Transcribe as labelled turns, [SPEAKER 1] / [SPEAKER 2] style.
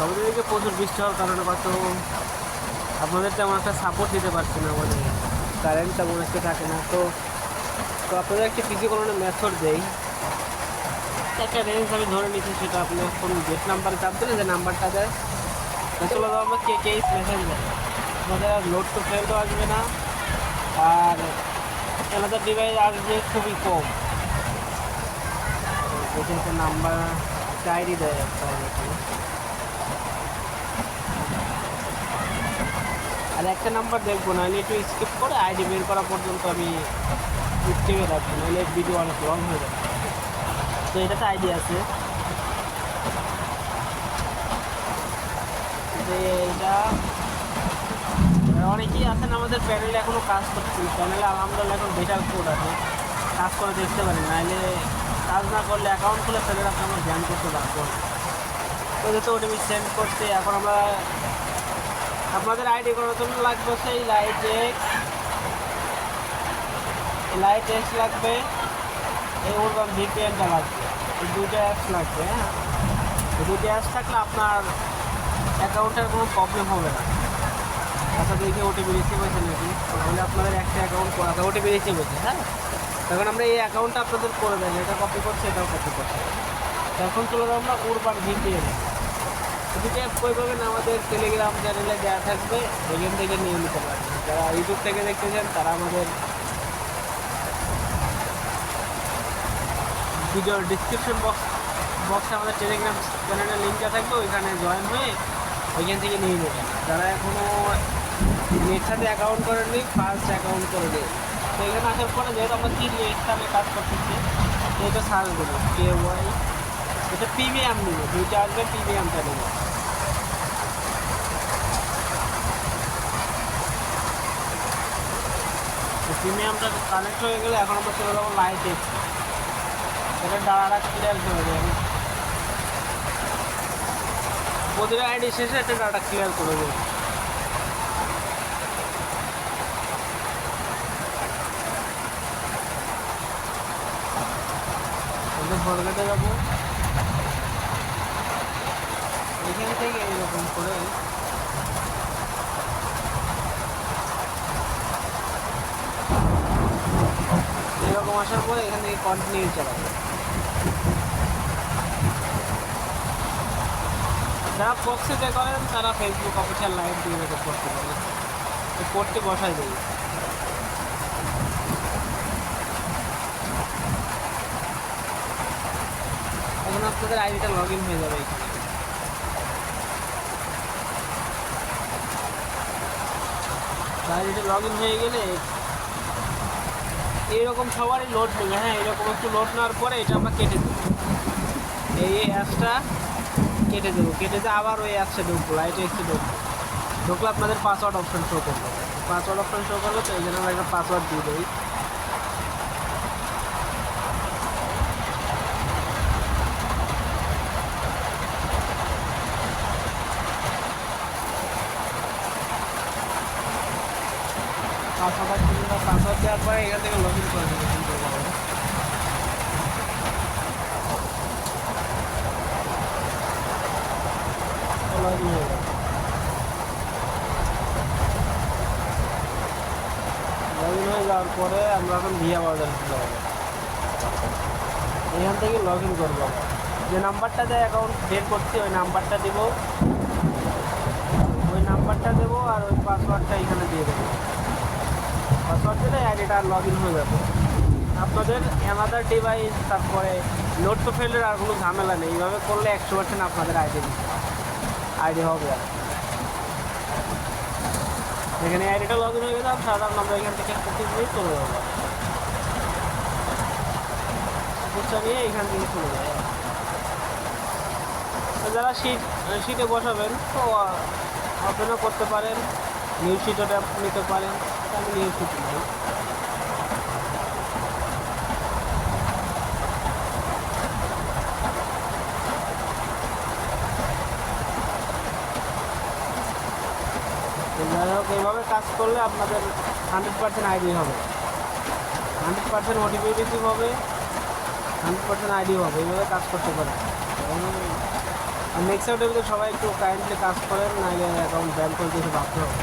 [SPEAKER 1] আমাদের এদিকে প্রচুর বৃষ্টি হওয়ার কারণে কত আপনাদের তেমন একটা সাপোর্ট দিতে পারছি না, মানে কারেন্ট তেমন একটা থাকে না। তো তো আপনাদের একটা পিসি করানোর মেথড দেই, একটা রেঞ্জ আমি ধরে নিচ্ছি, সেটা আপনি ফোন গেট নাম্বারে চাপ দিলে যে নাম্বারটা দেয় চলে যাবো আমরা কে মেসেজ দেয়, আমাদের আর লোড তো ফেলতেও আসবে না, আর আলাদা ডিভাইস আসবে খুবই কম। একটা নাম্বার ডায়েরি দেয় একটা এখানে, আর একটা নাম্বার দেখবো, নাহলে একটু স্কিপ করে আইডি বের করা পর্যন্ত আমি স্কিপে রাখবো, নাহলে ভিডিও অনেক লং হয়ে যাবে। তো এটাতে আইডি আছে যে এটা অনেকেই আছেন আমাদের প্যানেলে এখনও কাজ করছি, প্যানেলে আলহামদুলিল্লাহ এখন বেটার কোড আছে, কাজ করে দেখতে পারেন, নাহলে কাজ না করলে অ্যাকাউন্ট খুলে ফেলে রাখতে আমরা জ্ঞান করতে পারবো। তো যেহেতু ওটিপি সেন্ড করতে এখন আমরা আপনাদের আইডি করার জন্য লাগবে সেই লাইট এক্স লাগবে, এই ওরকম ভিপিএনটা লাগবে, এই দুটো অ্যাপস লাগবে। হ্যাঁ, এই দুটো অ্যাপস থাকলে আপনার অ্যাকাউন্টের কোনো প্রবলেম হবে না। আচ্ছা দেখি ওটিপি রিসিভ হয়েছে নাকি, তাহলে আপনাদের একটা অ্যাকাউন্ট করা আছে, ওটিপি রিসিভ হয়েছে। হ্যাঁ, তখন আমরা এই অ্যাকাউন্টটা আপনাদের করে দেন, এটা কপি করছে এটাও কপি করছে। তখন চলে যাবো আমরা উরবান ভিপিএন। দুটো অ্যাপ কই পাবেন, আমাদের টেলিগ্রাম চ্যানেলে দেওয়া থাকবে, এখান থেকে নিয়ে নিতে পারবেন। যারা ইউটিউব থেকে দেখতেছেন তারা আমাদের ভিডিওর ডিসক্রিপশন বক্সে আমাদের টেলিগ্রাম চ্যানেলের লিঙ্কটা থাকবে, ওইখানে জয়েন হয়ে ওইখান থেকে নিয়ে নেবেন। যারা এখনও নেট সাথে অ্যাকাউন্ট করেননি, ফার্স্ট অ্যাকাউন্ট করে দিন। তো এখানে আসার পরে যেহেতু আমরা কি স্থানে কাজ করতেছি, তো এটা সার্চ দেবো KY, এটা প্রিমিয়াম নেব, দুইটা আসবে, প্রিমিয়ামটা নেব। প্রিমিয়ামটা কানেক্ট হয়ে গেলে এখন আমরা চলে যাবো লাইট এক্স, এটা ডাটা ক্লিয়ার করে দেবে, প্রতিটা আইডি শেষে একটা ডাটা ক্লিয়ার করে দেবে। ফরগেটে যাবো, এখান থেকে এরকম করে এরকম আসার পরে এখান থেকে কন্টিনিউ চালাবো। যারা প্রক্সিতে করেন তারা ফেসবুক অফিসিয়াল লাইভ দিয়ে রেকর্ড করতে পারেন, কোডটি বসাই দেবে। এখন আপনাদের আইডিটা লগ ইন হয়ে যাবে এখানে। আইডিটা লগ ইন হয়ে গেলে এইরকম সবারই লোড নেবে। হ্যাঁ, এরকম একটু লোড নেওয়ার পরে এটা আমরা কেটে দেবো, এই অ্যাপসটা কেটে দেবো, কেটে দিয়ে আবার ওই অ্যাপসে ঢুকবো, লাইট এক্সে ঢুকলে আপনাদের পাসওয়ার্ড অপশন শো করবে, পাসওয়ার্ড অপশন শো করবে। তো এই জন্য আমরা একটা পাসওয়ার্ড দিয়ে দিই। পাসওয়ার্ড দেওয়ার পরে এখান থেকে লগ ইন করে দেবো, লগ ইন হয়ে যাবে। লগ ইন হয়ে যাওয়ার পরে আমরা এখন ভিয়া অর্ডার দিতে হবে, এখান থেকে লগ ইন করবো। যে নাম্বারটা দিয়ে অ্যাকাউন্ট বের করছি ওই নাম্বারটা দেবো, আর ওই পাসওয়ার্ডটা এখানে দিয়ে দেবো। পাসওয়ার্ড দিলে আইডিটা লগ ইন হয়ে যাবে। আপনাদের অ্যানাদার ডিভাইস, তারপরে লোড তো ফেলের আর কোনো ঝামেলা নেই। এইভাবে করলে 100% আপনাদের আইডি হবে। আর এখানে আইডিটা লগ ইন হয়ে গেলে সাধারণ আমরা এখান থেকে নিয়ে চলে যাবো, বুঝতে নিয়ে এখান থেকে চলে যায়। যারা শীটে বসাবেন তো ওপেনও করতে পারেন, নিউ শিটও নিতে পারেন, আমি নিউ শিট নিই। যাই হোক, এইভাবে কাজ করলে আপনাদের 100% আইডি হবে, 100% ওটিপি রিসিভ হবে, 100% আইডি হবে। এইভাবে কাজ করতে পারেন। আর নেক্সট আউটের ভিতরে সবাই একটু কাইন্ডলি কাজ করেন, নাহলে অ্যাকাউন্ট ব্যান করে দিতে বাধ্য হবে।